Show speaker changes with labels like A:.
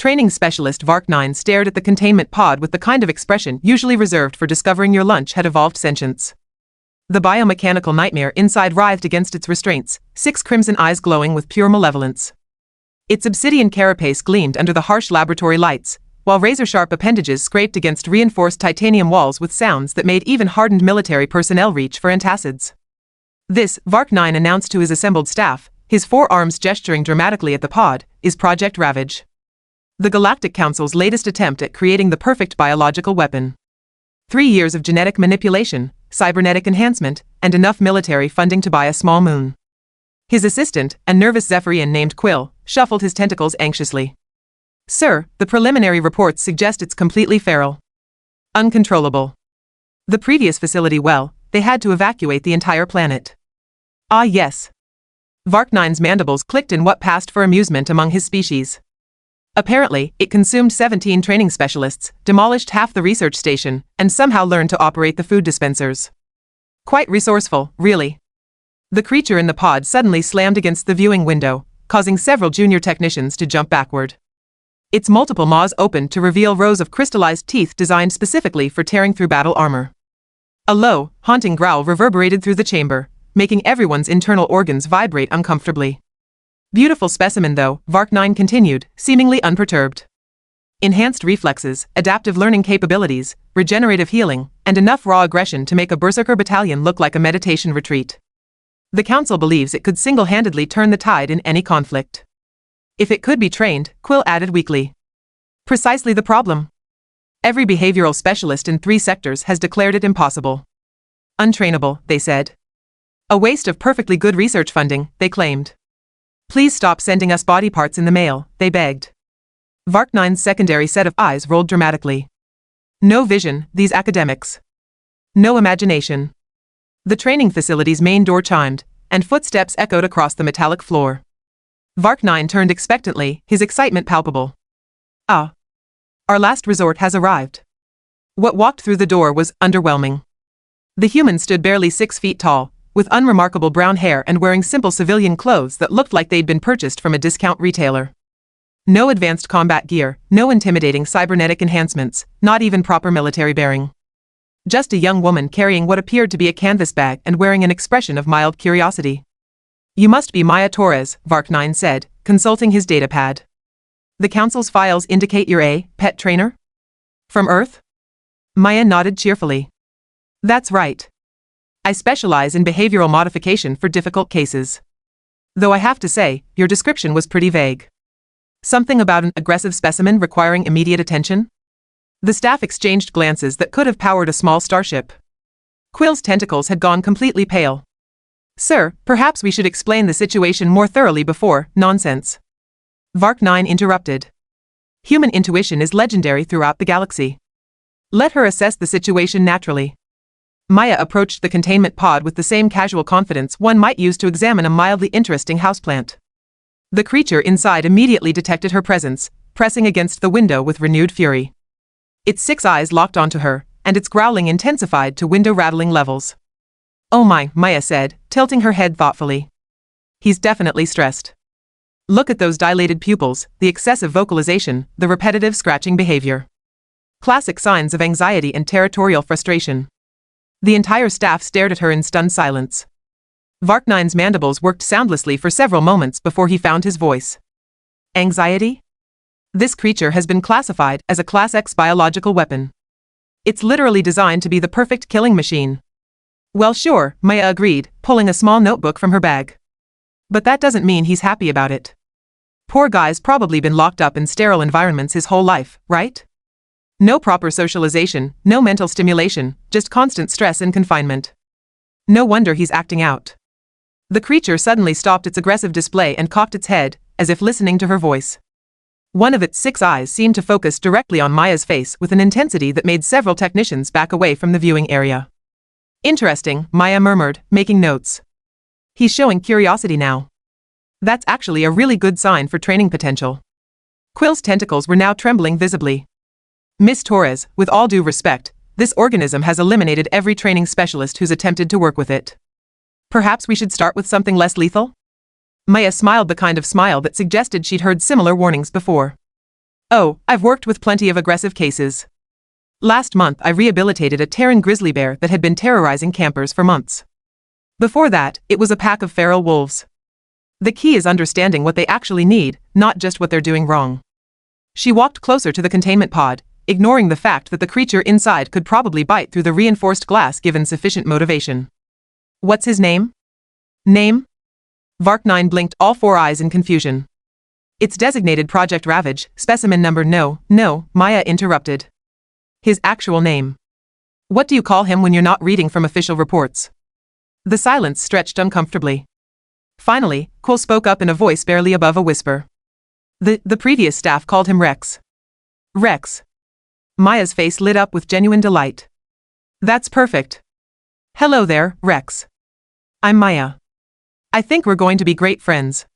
A: Training specialist Vark9 stared at the containment pod with the kind of expression usually reserved for discovering your lunch had evolved sentience. The biomechanical nightmare inside writhed against its restraints, 6 crimson eyes glowing with pure malevolence. Its obsidian carapace gleamed under the harsh laboratory lights, while razor-sharp appendages scraped against reinforced titanium walls with sounds that made even hardened military personnel reach for antacids. This, Vark9 announced to his assembled staff, his forearms gesturing dramatically at the pod, is Project Ravage. The Galactic Council's latest attempt at creating the perfect biological weapon. 3 years of genetic manipulation, cybernetic enhancement, and enough military funding to buy a small moon. His assistant, a nervous Zephyrian named Quill, shuffled his tentacles anxiously. Sir, the preliminary reports suggest it's completely feral. Uncontrollable. The previous facility, well, they had to evacuate the entire planet. Ah yes. Vark9's mandibles clicked in what passed for amusement among his species. Apparently, it consumed 17 training specialists, demolished half the research station, and somehow learned to operate the food dispensers. Quite resourceful, really. The creature in the pod suddenly slammed against the viewing window, causing several junior technicians to jump backward. Its multiple maws opened to reveal rows of crystallized teeth designed specifically for tearing through battle armor. A low, haunting growl reverberated through the chamber, making everyone's internal organs vibrate uncomfortably. Beautiful specimen though, Vark9 continued, seemingly unperturbed. Enhanced reflexes, adaptive learning capabilities, regenerative healing, and enough raw aggression to make a berserker battalion look like a meditation retreat. The Council believes it could single-handedly turn the tide in any conflict. If it could be trained, Quill added weakly. Precisely the problem. Every behavioral specialist in 3 sectors has declared it impossible. Untrainable, they said. A waste of perfectly good research funding, they claimed. Please stop sending us body parts in the mail, they begged. Vark9's secondary set of eyes rolled dramatically. No vision, these academics. No imagination. The training facility's main door chimed, and footsteps echoed across the metallic floor. Vark9 turned expectantly, his excitement palpable. Ah. Our last resort has arrived. What walked through the door was underwhelming. The human stood barely 6 feet tall, with unremarkable brown hair and wearing simple civilian clothes that looked like they'd been purchased from a discount retailer. No advanced combat gear, no intimidating cybernetic enhancements, not even proper military bearing. Just a young woman carrying what appeared to be a canvas bag and wearing an expression of mild curiosity. You must be Maya Torres, Vark9 said, consulting his datapad. The Council's files indicate you're a pet trainer? From Earth? Maya nodded cheerfully. That's right. I specialize in behavioral modification for difficult cases. Though I have to say, your description was pretty vague. Something about an aggressive specimen requiring immediate attention? The staff exchanged glances that could have powered a small starship. Quill's tentacles had gone completely pale. Sir, perhaps we should explain the situation more thoroughly before, nonsense. Vark9 interrupted. Human intuition is legendary throughout the galaxy. Let her assess the situation naturally. Maya approached the containment pod with the same casual confidence one might use to examine a mildly interesting houseplant. The creature inside immediately detected her presence, pressing against the window with renewed fury. Its 6 eyes locked onto her, and its growling intensified to window-rattling levels. Oh my, Maya said, tilting her head thoughtfully. He's definitely stressed. Look at those dilated pupils, the excessive vocalization, the repetitive scratching behavior. Classic signs of anxiety and territorial frustration. The entire staff stared at her in stunned silence. Vark9's mandibles worked soundlessly for several moments before he found his voice. Anxiety? This creature has been classified as a Class X biological weapon. It's literally designed to be the perfect killing machine. Well sure, Maya agreed, pulling a small notebook from her bag. But that doesn't mean he's happy about it. Poor guy's probably been locked up in sterile environments his whole life, right? No proper socialization, no mental stimulation, just constant stress and confinement. No wonder he's acting out. The creature suddenly stopped its aggressive display and cocked its head, as if listening to her voice. One of its 6 eyes seemed to focus directly on Maya's face with an intensity that made several technicians back away from the viewing area. Interesting, Maya murmured, making notes. He's showing curiosity now. That's actually a really good sign for training potential. Quill's tentacles were now trembling visibly. Miss Torres, with all due respect, this organism has eliminated every training specialist who's attempted to work with it. Perhaps we should start with something less lethal? Maya smiled the kind of smile that suggested she'd heard similar warnings before. Oh, I've worked with plenty of aggressive cases. Last month I rehabilitated a Terran grizzly bear that had been terrorizing campers for months. Before that, it was a pack of feral wolves. The key is understanding what they actually need, not just what they're doing wrong. She walked closer to the containment pod, ignoring the fact that the creature inside could probably bite through the reinforced glass given sufficient motivation. What's his name? Name? Vark-9 blinked all four eyes in confusion. It's designated Project Ravage, specimen number no, Maya interrupted. His actual name. What do you call him when you're not reading from official reports? The silence stretched uncomfortably. Finally, Cole spoke up in a voice barely above a whisper. The previous staff called him Rex. Rex. Maya's face lit up with genuine delight. That's perfect. Hello there, Rex. I'm Maya. I think we're going to be great friends.